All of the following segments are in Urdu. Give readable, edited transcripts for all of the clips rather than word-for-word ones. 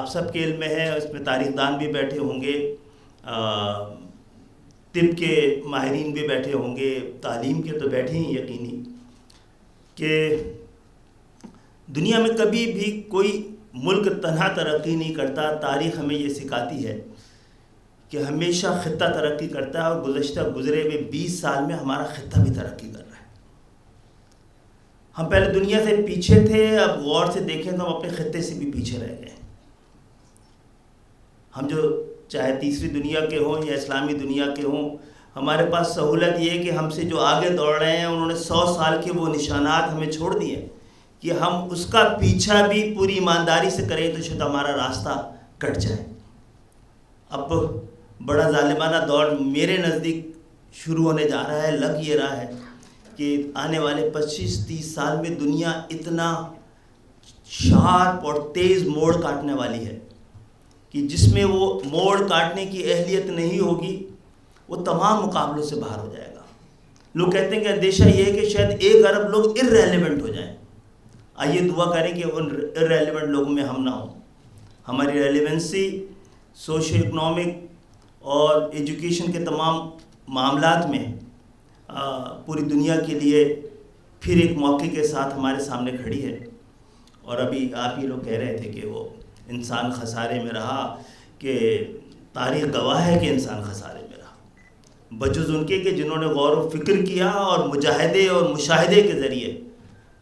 آپ سب کے علم میں ہے، اس میں تاریخ دان بھی بیٹھے ہوں گے، طب کے ماہرین بھی بیٹھے ہوں گے، تعلیم کے تو بیٹھے ہی یقینی، کہ دنیا میں کبھی بھی کوئی ملک تنہا ترقی نہیں کرتا. تاریخ ہمیں یہ سکھاتی ہے کہ ہمیشہ خطہ ترقی کرتا ہے، اور گزرے ہوئے 20 سال میں ہمارا خطہ بھی ترقی کر رہا ہے. ہم پہلے دنیا سے پیچھے تھے، اب غور سے دیکھیں تو ہم اپنے خطے سے بھی پیچھے رہ گئے. ہم جو چاہے تیسری دنیا کے ہوں یا اسلامی دنیا کے ہوں، ہمارے پاس سہولت یہ ہے کہ ہم سے جو آگے دوڑ رہے ہیں انہوں نے 100 سال کے وہ نشانات ہمیں چھوڑ دیے کہ ہم اس کا پیچھا بھی پوری ایمانداری سے کریں تو شاید ہمارا راستہ کٹ جائے. اب بڑا ظالمانہ دور میرے نزدیک شروع ہونے جا رہا ہے. لگ یہ رہا ہے کہ آنے والے 25-30 سال میں دنیا اتنا شارپ اور تیز موڑ کاٹنے والی ہے کہ جس میں وہ موڑ کاٹنے کی اہلیت نہیں ہوگی وہ تمام مقابلوں سے باہر ہو جائے گا. لوگ کہتے ہیں کہ اندیشہ یہ ہے کہ شاید 1 ارب لوگ ارریلیونٹ ہو جائیں. آئیے دعا کریں کہ ان ارریلیونٹ لوگوں میں ہم نہ ہوں. ہماری ریلیونسی سوشو اکنامک اور ایجوکیشن کے تمام معاملات میں پوری دنیا کے لیے پھر ایک موقع کے ساتھ ہمارے سامنے کھڑی ہے. اور ابھی آپ یہ لوگ کہہ رہے تھے کہ وہ انسان خسارے میں رہا، کہ تاریخ گواہ ہے کہ انسان خسارے میں رہا، بجز ان کے کہ جنہوں نے غور و فکر کیا اور مجاہدے اور مشاہدے کے ذریعے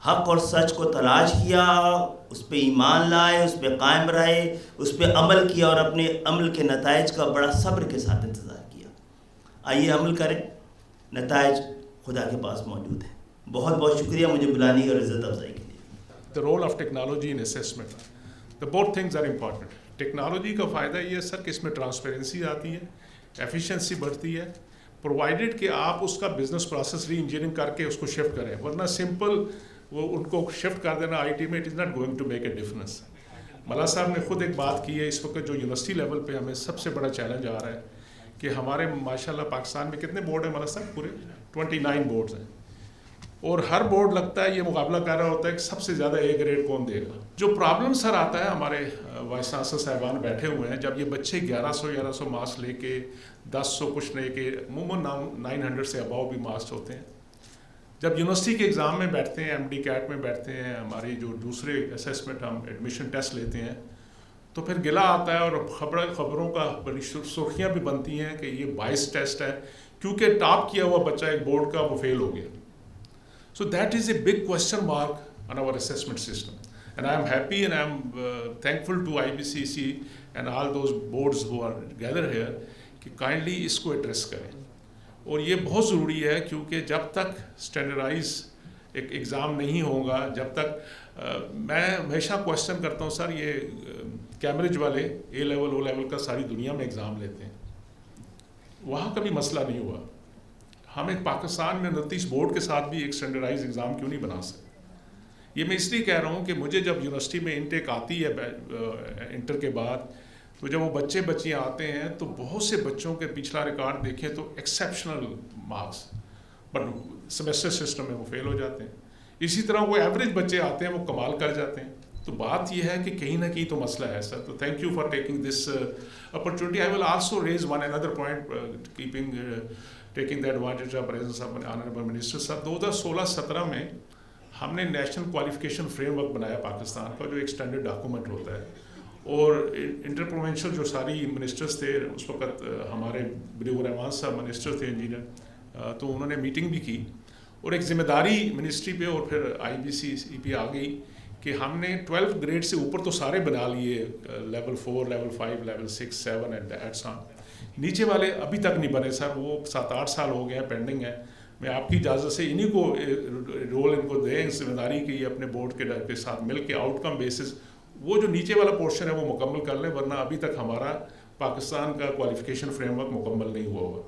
حق اور سچ کو تلاش کیا، اس پہ ایمان لائے، اس پہ قائم رہے، اس پہ عمل کیا اور اپنے عمل کے نتائج کا بڑا صبر کے ساتھ انتظار کیا. آئیے عمل کریں، نتائج خدا کے پاس موجود ہیں. بہت بہت شکریہ مجھے بلانے اور عزت افزائی کے لیے. The role of technology in assessment. The both things are important. Technology کا فائدہ یہ ہے سر کہ اس میں ٹرانسپیرنسی آتی ہے، ایفیشنسی بڑھتی ہے، پرووائڈیڈ کہ آپ اس کا بزنس پروسیس ری انجینئرنگ کر کے اس کو شفٹ کریں. ورنہ سمپل وہ ان کو شفٹ کر دینا آئی ٹی میں it is not going to make a difference. ملا صاحب نے خود ایک بات کی ہے، اس وقت جو یونیورسٹی لیول پہ ہمیں سب سے بڑا چیلنج آ رہا ہے کہ ہمارے ماشاء اللہ پاکستان میں کتنے بورڈ ہیں ملا صاحب؟ پورے 29 بورڈز ہیں، اور ہر بورڈ لگتا ہے یہ مقابلہ کر رہا ہوتا ہے کہ سب سے زیادہ اے گریڈ کون دے گا. جو پرابلم سر آتا ہے، ہمارے وائس چانسلر صاحبان بیٹھے ہوئے ہیں، جب یہ بچے 1100 مارکس لے کے 1000 کچھ لے کے عموماً 900 سے اباؤ بھی مارکس ہوتے ہیں، جب یونیورسٹی کے ایگزام میں بیٹھتے ہیں، ایم ڈی کیٹ میں بیٹھتے ہیں، ہماری جو دوسرے اسیسمنٹ ہم ایڈمیشن ٹیسٹ لیتے ہیں، تو پھر گلا آتا ہے اور خبروں کا بڑی سرخیاں بھی بنتی ہیں کہ یہ بائس ٹیسٹ ہے کیونکہ ٹاپ کیا ہوا بچہ ایک بورڈ کا وہ فیل ہو گیا. So that is a big question mark on our assessment system. And I am happy and I am thankful to IBCC and all those boards who are gathered here کہ kindly اس کو ایڈریس کریں. اور یہ بہت ضروری ہے کیونکہ جب تک اسٹینڈرڈائز ایک ایگزام نہیں ہوگا، جب تک میں ہمیشہ کوشچن کرتا ہوں سر، یہ کیمبرج والے اے لیول او لیول کا ساری دنیا میں ایگزام لیتے ہیں، وہاں کبھی مسئلہ نہیں ہوا. ہم ایک پاکستان میں 29 بورڈ کے ساتھ بھی ایک اسٹینڈرڈائز ایگزام کیوں نہیں بنا سکتے؟ یہ میں اس لیے کہہ رہا ہوں کہ مجھے جب یونیورسٹی میں انٹیک آتی ہے انٹر کے بعد، تو جب وہ بچیاں آتے ہیں تو بہت سے بچوں کے پچھلا ریکارڈ دیکھیں تو exceptional marks, but semester system میں وہ فیل ہو جاتے ہیں. اسی طرح وہ ایوریج بچے آتے ہیں وہ کمال کر جاتے ہیں. تو بات یہ ہے کہ کہیں نہ کہیں تو مسئلہ ہے سر. تو thank you for taking this opportunity. I will also raise one another point taking the advantage of presence of honorable minister. سر 2016-17 میں ہم نے نیشنل کوالیفیکیشن فریم ورک بنایا پاکستان کا، جو ایک اسٹینڈرڈ ڈاکومنٹ ہوتا ہے، اور انٹر پروونشل جو ساری منسٹرز تھے اس وقت، ہمارے بلیغ الرحمان صاحب منسٹر تھے انجینئر، تو انہوں نے میٹنگ بھی کی اور ایک ذمہ داری منسٹری پہ اور پھر IBCC پہ آ گئی کہ ہم نے 12 گریڈ سے اوپر تو سارے بنا لیے، level 4 level 5 level 6 7 and it's on. نیچے والے ابھی تک نہیں بنے سر، وہ 7-8 سال ہو گئے ہیں، پینڈنگ ہے. میں آپ کی اجازت سے انہیں کو رول ان کو دیں، ذمہ داری کہ یہ اپنے بورڈ کے ساتھ مل کے آؤٹ کم بیسس وہ جو نیچے والا پورشن ہے وہ مکمل کر لیں، ورنہ ابھی تک ہمارا پاکستان کا کوالیفیکیشن فریم ورک مکمل نہیں ہوا ہوگا.